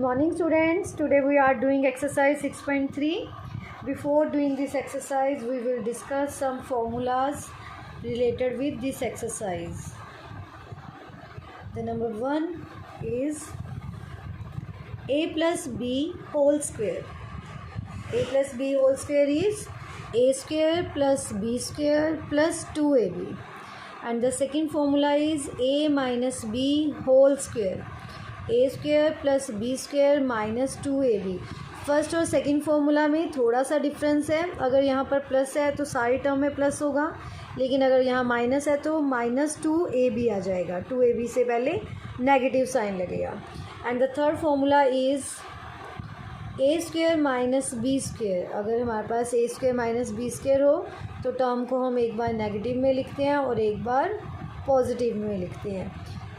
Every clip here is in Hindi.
morning students. Today we are doing exercise 6.3. Before doing this exercise we will discuss some formulas related with this exercise. The number 1 is a plus b whole square. A plus b whole square is a square plus b square plus 2ab, and the second formula is a minus b whole square. A square plus b square minus 2ab. First और सेकंड फार्मूला में थोड़ा सा डिफरेंस है. अगर यहाँ पर प्लस है तो सारी टर्म में प्लस होगा, लेकिन अगर यहाँ माइनस है तो माइनस 2ab आ जाएगा. 2ab से पहले नेगेटिव साइन लगेगा. And the third formula is a square minus b square. अगर हमारे पास a square minus b square हो तो टर्म को हम एक बार नेगेटिव में लिखते हैं और एक बार पॉजिटिव में लिखते हैं.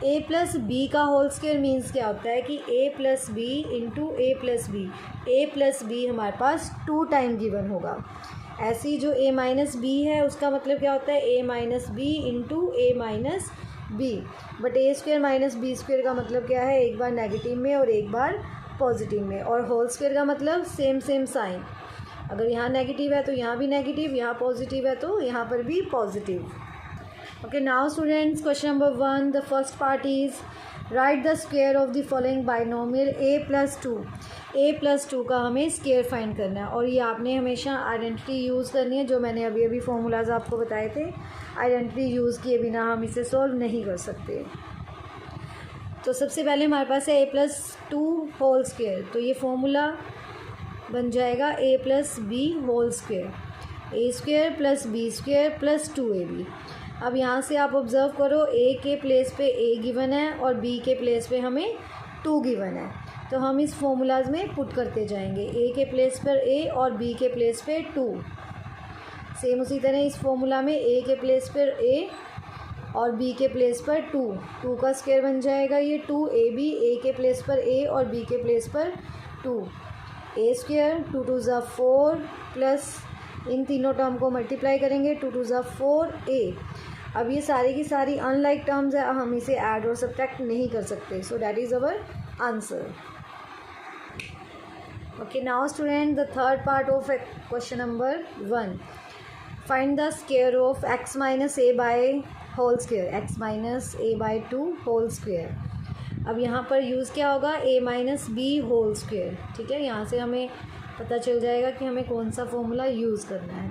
ए प्लस बी का होल स्क्वायर मीन्स क्या होता है कि ए प्लस बी इंटू ए प्लस बी. ए प्लस बी हमारे पास 2 टाइम गिवन होगा. ऐसी जो ए माइनस बी है उसका मतलब क्या होता है a minus b into a minus b. But a square minus B square का मतलब क्या है, एक बार नेगेटिव में और एक बार पॉजिटिव में. और होल स्क्वायर का मतलब सेम साइन. अगर यहाँ नेगेटिव है तो यहाँ भी नेगेटिव, यहाँ पॉजिटिव है तो यहाँ पर भी positive. Okay, now students, question number 1, the first part is write the square of the following binomial a plus 2. a plus 2 का हमें स्क्वायर फाइंड करना है और ये आपने हमेशा आइडेंटिटी यूज़ करनी है, जो मैंने अभी फॉर्मूलाज आपको बताए थे. आइडेंटिटी यूज़ किए बिना हम इसे सॉल्व नहीं कर सकते. तो सबसे पहले हमारे पास है a plus 2 होल स्क्वायर. तो ये फॉर्मूला बन जाएगा a plus b whole square. A square plus b square plus 2ab. अब यहाँ से आप ऑब्ज़र्व करो, ए के प्लेस पे ए गिवन है और बी के प्लेस पे हमें 2 गिवन है. तो हम इस फॉर्मूलाज में पुट करते जाएंगे. ए के प्लेस पर ए और बी के प्लेस पे 2. सेम उसी तरह इस फॉर्मूला में ए के प्लेस पर ए और बी के प्लेस पर 2 का स्क्वायर बन जाएगा ये 2ab. ए के प्लेस पर ए और बी के प्लेस पर 2. ए स्क्वायर 2 2 ज़ा 4 प्लस इन तीनों टर्म को मल्टीप्लाई करेंगे 2 2 ज़ा 4a. अब ये सारी की सारी अनलाइक टर्म्स है, हम इसे ऐड और सब्ट्रैक्ट नहीं कर सकते. So that is our answer. Okay, now student, the third part of question number 1. Find the square of x minus a by whole square. x minus a by 2 whole square. अब यहाँ पर यूज़ क्या होगा, a minus b whole square. ठीक है, यहाँ से हमें पता चल जाएगा कि हमें कौन सा फॉर्मूला यूज़ करना है.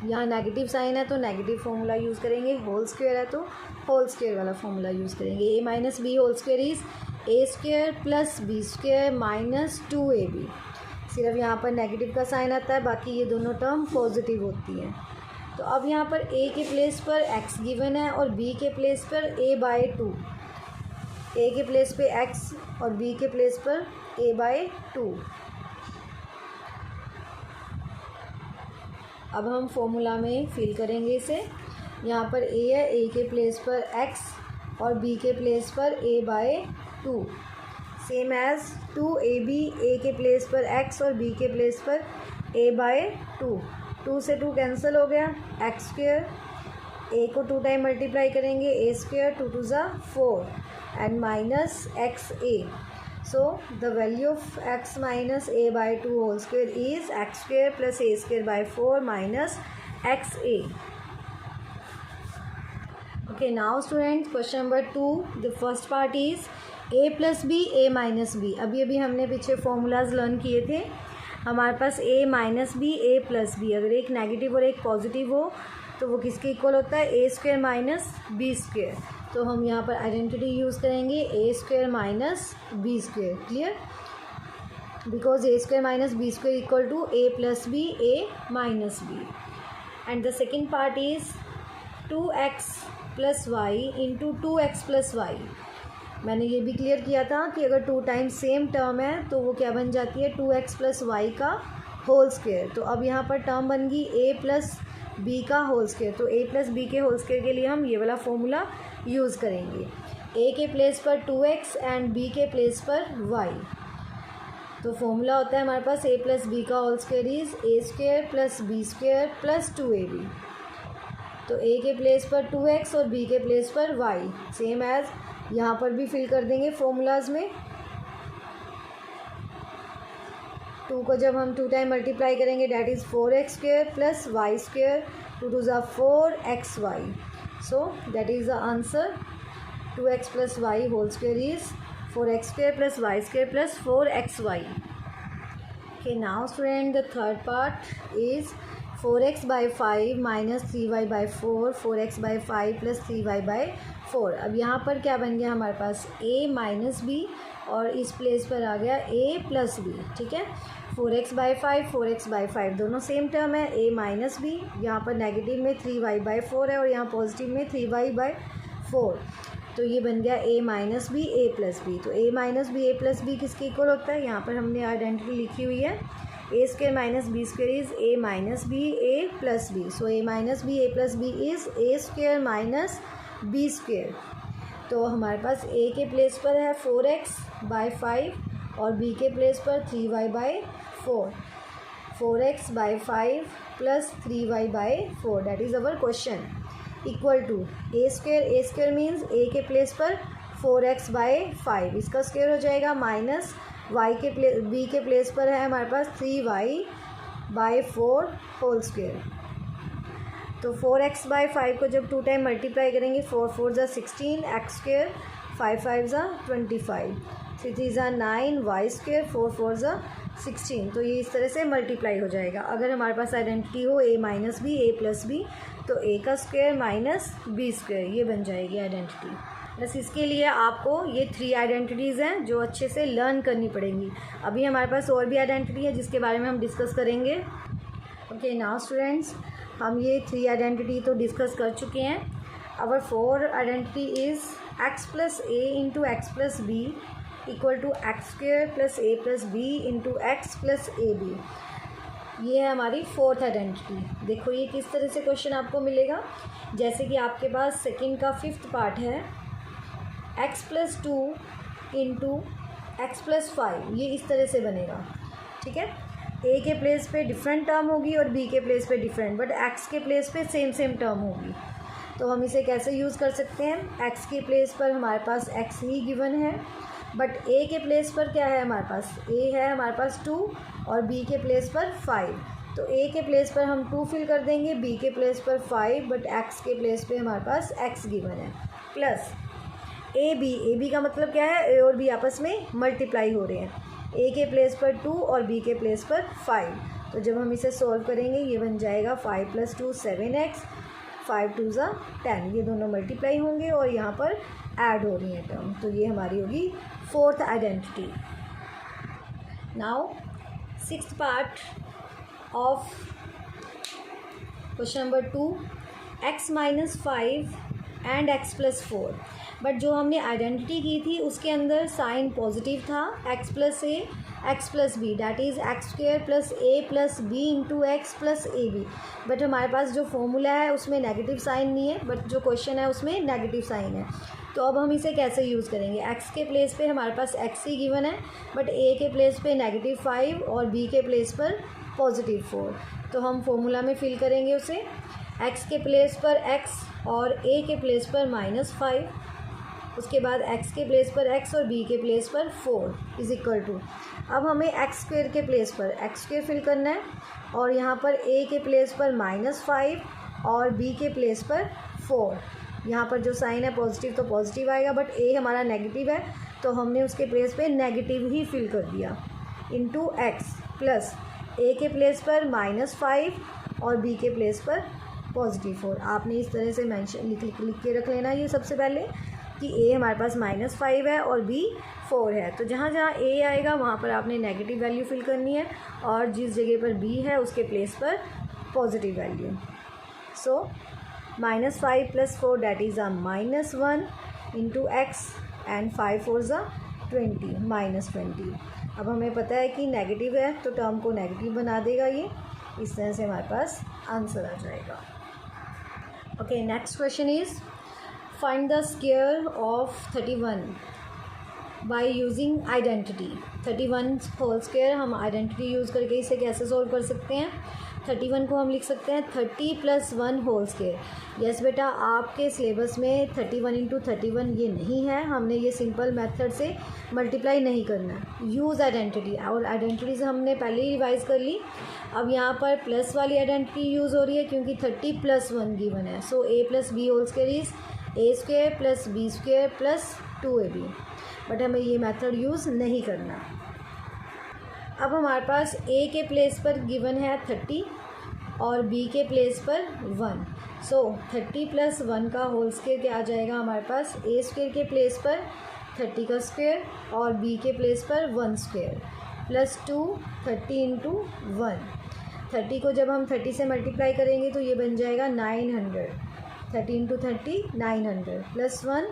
यहाँ नेगेटिव साइन है तो नेगेटिव फॉर्मूला यूज़ करेंगे, होल स्क्वायर है तो होल स्क्वायर वाला फॉर्मूला यूज़ करेंगे. A minus b whole square is a square plus b square minus 2ab. सिर्फ यहाँ पर नेगेटिव का साइन आता है, बाकी ये दोनों टर्म पॉजिटिव होती हैं. तो अब यहाँ पर ए के प्लेस पर x गिवन है और b के प्लेस पर a बाय 2. ए के प्लेस पे x और b के प्लेस पर a बाय 2. अब हम फॉर्मूला में फिल करेंगे इसे. यहाँ पर a है, a के प्लेस पर x और b के प्लेस पर a by 2. Same as 2ab. a के प्लेस पर x और b के प्लेस पर a बाय 2. 2 से 2 कैंसिल हो गया. x स्क्वेयर, a को 2 टाइम मल्टीप्लाई करेंगे, a स्क्वेयर 2 2 ज़ा 4 and minus xa. So the value of x minus a by 2 whole square is x square plus a square by 4 minus xa. Okay, now students, question number 2. The first part is a plus b a minus b. अभी हमने पीछे फॉर्मूलाज लर्न किए थे. हमारे पास a minus b a plus b, अगर एक नेगेटिव और एक पॉजिटिव हो तो वो किसके इक्वल होता है, A square minus B square. तो हम यहाँ पर आइडेंटिटी यूज़ करेंगे A square minus B square. Clear, because A square minus B square equal to A plus B A minus B. And the second part is 2x plus Y into 2x plus Y. मैंने ये भी क्लियर किया था कि अगर 2 टाइम्स सेम टर्म है तो वो क्या बन जाती है, 2x प्लस वाई का होल स्क्वायर. तो अब यहाँ पर टर्म बन गई a प्लस बी का होल स्क्वायर. तो a प्लस बी के होल स्क्वायर के लिए हम ये वाला फॉर्मूला यूज़ करेंगे. a के प्लेस पर 2x एंड b के प्लेस पर y. तो फॉर्मूला होता है हमारे पास a प्लस बी का whole square is a square plus b square plus 2ab. तो a के प्लेस पर 2x और b के प्लेस पर y. सेम एज यहाँ पर भी फिल कर देंगे फॉर्मूलाज में. 2 को जब हम 2 टाइम मल्टीप्लाई करेंगे that is 4x square plus y square, 2 2 ज़ा 4xy. So that is the answer. 2x plus y whole square is 4x square plus y square plus 4xy. Okay, now student, the third part is 4x by 5 minus 3y by 4, 4x by 5 plus 3y by 4. अब यहाँ पर क्या बन गया हमारे पास a माइनस बी और इस प्लेस पर आ गया a प्लस बी. ठीक है, 4x बाई 5 4x बाई 5 दोनों सेम टर्म है. a माइनस बी, यहाँ पर नेगेटिव में 3y बाई 4 है और यहाँ पॉजिटिव में 3y बाई 4. तो ये बन गया a minus b a plus b. तो a minus b a plus b किसके इक्वल होता है? यहाँ पर हमने आइडेंटिटी लिखी हुई है, a square minus b square is a minus b a plus b. So a minus b a plus b is a square minus b square. तो हमारे पास a के प्लेस पर है 4x बाई 5 और b के प्लेस पर 3y by 4. 4x by 5 plus 3y by 4 that is our question equal to a square means a के प्लेस पर 4x बाई 5, इसका स्क्वेयर हो जाएगा माइनस y के b के प्लेस पर है हमारे पास 3y बाई 4 होल स्क्वेयर. तो 4x बाई 5 को जब 2 टाइम मल्टीप्लाई करेंगे 4 4 ज़ा 16 x स्क्वेयर, 5 5 ज़ा 25, 3 3 ज़ा 9 y स्क्वेयर, 4 4 ज़ा 16. तो ये इस तरह से मल्टीप्लाई हो जाएगा. अगर हमारे पास आइडेंटिटी हो a minus b a plus b तो a का स्क्वायर माइनस b स्क्वायर, ये बन जाएगी आइडेंटिटी. बस इसके लिए आपको ये 3 आइडेंटिटीज़ हैं जो अच्छे से लर्न करनी पड़ेंगी. अभी हमारे पास और भी आइडेंटिटी है जिसके बारे में हम डिस्कस करेंगे. ओके, नाउ स्टूडेंट्स, हम ये 3 आइडेंटिटी तो डिस्कस कर चुके हैं. Our 4 identity is x plus a into x plus b equal to x square plus a plus b into x plus a b. ये है हमारी 4th आइडेंटिटी. देखो ये किस तरह से क्वेश्चन आपको मिलेगा. जैसे कि आपके पास सेकंड का 5th पार्ट है x plus 2 into x plus 5, ये इस तरह से बनेगा. ठीक है, a के प्लेस पे डिफरेंट टर्म होगी और b के प्लेस पे डिफरेंट, बट x के प्लेस पे सेम टर्म होगी. तो हम इसे कैसे यूज़ कर सकते हैं? x के प्लेस पर हमारे पास x ही गिवन है, बट a के प्लेस पर क्या है हमारे पास? a है हमारे पास 2 और b के प्लेस पर 5. तो a के प्लेस पर हम 2 फिल कर देंगे, b के प्लेस पर 5, बट x के प्लेस पे हमारे पास x गिवन है. प्लस ab का मतलब क्या है? a और b आपस में मल्टीप्लाई हो रहे हैं. a के प्लेस पर 2 और b के प्लेस पर 5. तो जब हम इसे सॉल्व करेंगे ये बन जाएगा 5 प्लस 2 7x, 5 2 ज़ा 10, ये दोनों मल्टीप्लाई होंगे और यहाँ पर ऐड हो रही है टर्म. तो ये हमारी होगी 4th identity. Now 6th part of question number 2, x minus 5 and x plus 4. But जो हमने आइडेंटिटी की थी उसके अंदर साइन पॉजिटिव था, x plus a x plus b that is x square plus a plus b into x plus a b. But हमारे पास जो फॉर्मूला है उसमें नेगेटिव साइन नहीं है, बट जो क्वेश्चन है उसमें नेगेटिव साइन है. तो अब हम इसे कैसे यूज़ करेंगे? x के प्लेस पे हमारे पास x ही गिवन है, बट a के प्लेस पे -5 और b के प्लेस पर +4. तो हम फॉर्मूला में फिल करेंगे उसे. x के प्लेस पर x और a के प्लेस पर -5, उसके बाद x के प्लेस पर x और b के प्लेस पर 4 इज़ इक्वल टू. अब हमें एक्स स्क्वेयर के प्लेस पर एक्स स्क्वेयर फिल करना है और यहाँ पर a के प्लेस पर -5 और b के प्लेस पर 4. यहाँ पर जो साइन है पॉजिटिव तो पॉजिटिव आएगा, बट a हमारा नेगेटिव है तो हमने उसके प्लेस पे नेगेटिव ही फिल कर दिया इंटू एक्स प्लस a के प्लेस पर -5 और b के प्लेस पर +4. आपने इस तरह से मेंशन लिख के रख लेना ये सबसे पहले कि a हमारे पास -5 है और b 4 है. तो जहाँ जहाँ a आएगा वहाँ पर आपने नेगेटिव वैल्यू फिल करनी है और जिस जगह पर b है उसके प्लेस पर positive value. So -5 + 4 that is a -1 into x and 5 4 ज़ा 20 -20. अब हमें पता है कि नेगेटिव है तो टर्म को नेगेटिव बना देगा ये. इस तरह से हमारे पास आंसर आ जाएगा. Okay, next question is find the square of 31 by using identity. 31 whole square हम आइडेंटिटी यूज़ करके इसे कैसे सोल्व कर सकते हैं? 31 को हम लिख सकते हैं 30 + 1 होल स्क्वायर। यस बेटा, आपके सिलेबस में 31 × 31 ये नहीं है, हमने ये सिंपल मेथड से मल्टीप्लाई नहीं करना है। यूज़ आइडेंटिटी, और आइडेंटिटी से हमने पहले ही रिवाइज़ कर ली। अब यहाँ पर प्लस वाली आइडेंटिटी यूज़ हो रही है क्योंकि 30 + 1 गिवन है। So a + b whole square is a² + b² + 2ab। But हमें ये मेथड यूज़ नहीं करना। अब हमारे पास a के प्लेस पर गिवन है 30 और b के प्लेस पर 1। सो 30 + 1 का होल स्क्वायर क्या आ जाएगा हमारे पास, a² के प्लेस पर 30 का स्क्वायर और b के प्लेस पर 1 स्क्वायर + 2 30 × 1। 30 को जब हम 30 से मल्टीप्लाई करेंगे तो ये बन जाएगा 900। 30 × 30 900 + 1।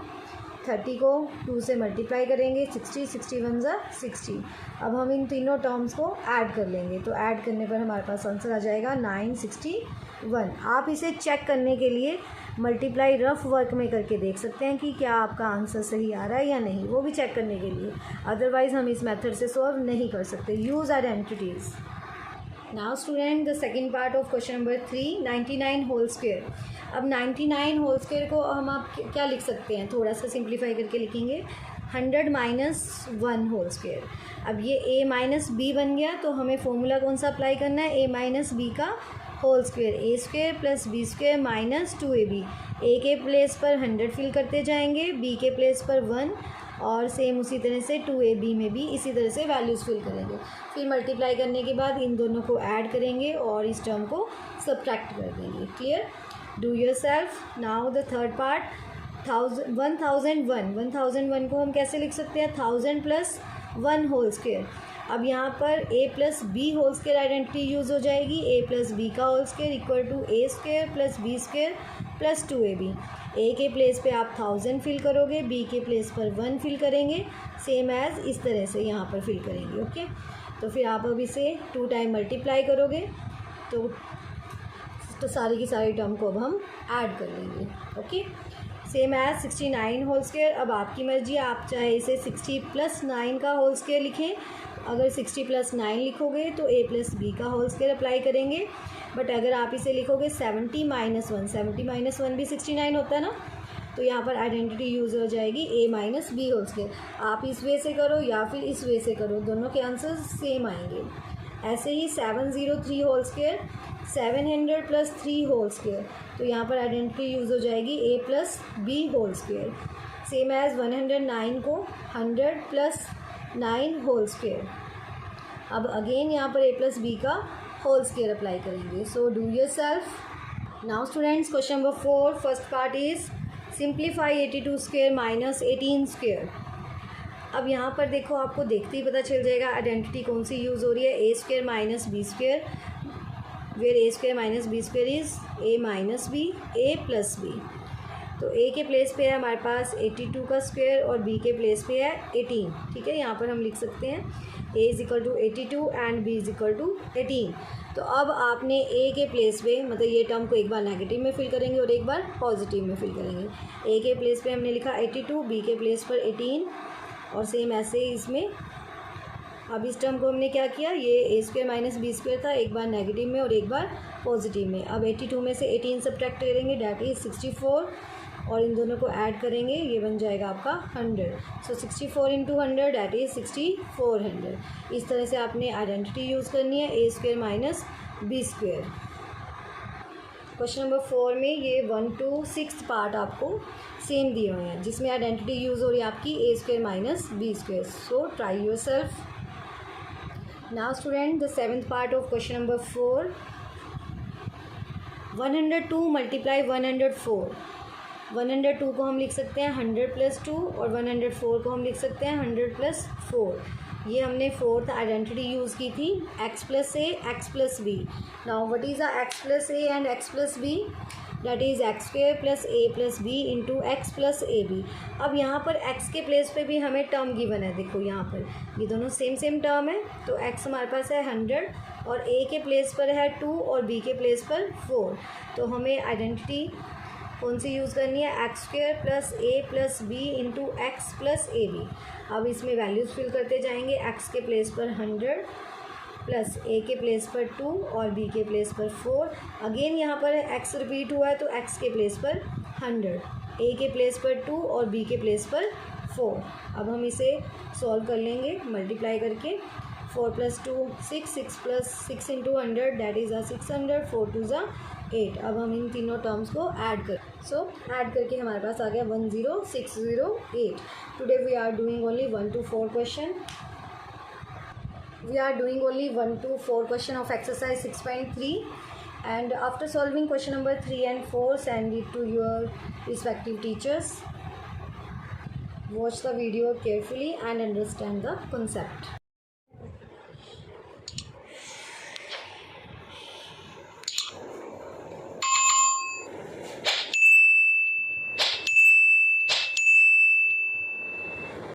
30 को 2 से मल्टीप्लाई करेंगे 60, 61 ज़ा 60। अब हम इन तीनों टर्म्स को ऐड कर लेंगे, तो ऐड करने पर हमारे पास आंसर आ जाएगा 961। आप इसे चेक करने के लिए मल्टीप्लाई रफ वर्क में करके देख सकते हैं कि क्या आपका आंसर सही आ रहा है या नहीं, वो भी चेक करने के लिए। अदरवाइज़ हम इस मेथड से सॉल्व नहीं कर सकते। Use identities. Now student, the second part of question number 3, 99 whole square. अब 99 होल स्क्वायर को हम आप क्या लिख सकते हैं, थोड़ा सा सिंप्लीफाई करके लिखेंगे 100 - 1 होल स्क्वायर। अब ये a - b बन गया, तो हमें फॉर्मूला कौन सा अप्लाई करना है, a - b का whole square, a² + b² - 2ab। a के प्लेस पर 100 फिल करते जाएंगे, b के प्लेस पर 1, और सेम उसी तरह से 2ab में भी इसी तरह से वैल्यूज़ फिल करेंगे। फिर मल्टीप्लाई करने के बाद इन दोनों को ऐड करेंगे और इस टर्म को सब्ट्रैक्ट कर देंगे। Clear? Do yourself. Now the third part, 1001 को हम कैसे लिख सकते हैं, 1000 + 1 होल स्क्वायर। अब यहाँ पर a + b whole square identity use हो जाएगी। a + b का whole square equal to a² + b² + 2ab। a के प्लेस पे आप 1000 फिल करोगे, b के प्लेस पर 1 फिल करेंगे, सेम एज़ इस तरह से यहाँ पर फिल करेंगे। ओके, तो फिर आप अब इसे 2 टाइम मल्टीप्लाई करोगे तो सारी की सारी टर्म को अब हम ऐड कर लेंगे। Okay, same as 69 whole square. अब आपकी मर्जी, आप चाहे इसे 60 + 9 का होल स्क्वायर लिखें। अगर 60 + 9 लिखोगे तो a + b का होल स्क्वायर अप्लाई करेंगे। बट अगर आप इसे लिखोगे 70 - 1, 70 - 1 भी 69 होता है ना, तो यहाँ पर आइडेंटिटी यूज़ हो जाएगी a - b होल स्क्वायर। आप इस वे से करो या फिर इस वे से करो, दोनों के आंसर सेम आएंगे। ऐसे ही 703 होल स्क्वायर, 700 + 3 होल स्क्वायर, तो यहाँ पर आइडेंटिटी यूज़ हो जाएगी a + b whole square. Same as 109 को 100 + 9 होल स्क्वायर। अब अगेन यहाँ पर a + b का होल स्क्वायर अप्लाई करेंगे। So do yourself. Now students, question number 4, first part is simplify 82² - 18²। अब यहाँ पर देखो, आपको देखते ही पता चल जाएगा आइडेंटिटी कौन सी यूज़ हो रही है, a² - b², where a² - b² is a - b, a + b। तो a के प्लेस पे है हमारे पास 82 का स्क्वायर और b के प्लेस पे है 18। ठीक है, यहाँ पर हम लिख सकते हैं a = 82 एंड b = 18। तो अब आपने a के प्लेस पे, मतलब ये टर्म को एक बार नेगेटिव में फिल करेंगे और एक बार पॉजिटिव में फिल करेंगे। a के प्लेस पे हमने लिखा 82, b के प्लेस पर 18, और सेम ऐसे ही इसमें अब इस टर्म को हमने क्या किया, ये a² - b² था, एक बार नेगेटिव में और एक बार पॉजिटिव में। अब 82 में से 18 सब्ट्रैक्ट करेंगे, डैट इज़ 64, और इन दोनों को ऐड करेंगे, ये बन जाएगा आपका 100। सो 64 × 100 डैट इज़ 6400। इस तरह से आपने आइडेंटिटी यूज़ करनी है, a² - b²। क्वेश्चन नंबर 4 में ये 1 to 6 पार्ट आपको सेम दिए हुए हैं, जिसमें आइडेंटिटी यूज़ हो रही है आपकी a² - b²। So try yourself. Now student, the 7th part of question number 4, 102 × 104। 102 को हम लिख सकते हैं 100 + 2, और 104 को हम लिख सकते हैं 100 + 4। ये हमने 4th आइडेंटिटी यूज़ की थी, x + a, x + b। Now what is x + a and x + b? That is x² + a + b × x + ab। अब यहाँ पर x के प्लेस पे भी हमें टर्म गिवन है, देखो यहाँ पर ये दोनों सेम टर्म है। तो x हमारे पास है 100 और a के प्लेस पर है 2 और b के प्लेस पर 4। तो हमें आइडेंटिटी कौन सी यूज़ करनी है, x² + a + b × x + ab। अब इसमें वैल्यूज़ फिल करते जाएंगे, x के प्लेस पर 100 प्लस ए के प्लेस पर 2 और बी के प्लेस पर 4। अगेन यहाँ पर एक्स रिपीट हुआ है तो एक्स के प्लेस पर 100, ए के प्लेस पर 2 और बी के प्लेस पर 4। अब हम इसे सॉल्व कर लेंगे मल्टीप्लाई करके। 4 + 2 6, 6 + 6 × 100 दैट इज़ 600, 4 2 8। अब हम इन तीनों टर्म्स को ऐड कर ऐड करके हमारे पास आ गया 10608। Today we are doing only 1 to 4 question. We are doing only 1 to 4 question of exercise 6.3, and after solving question number 3 and 4, send it to your respective teachers. Watch the video carefully and understand the concept.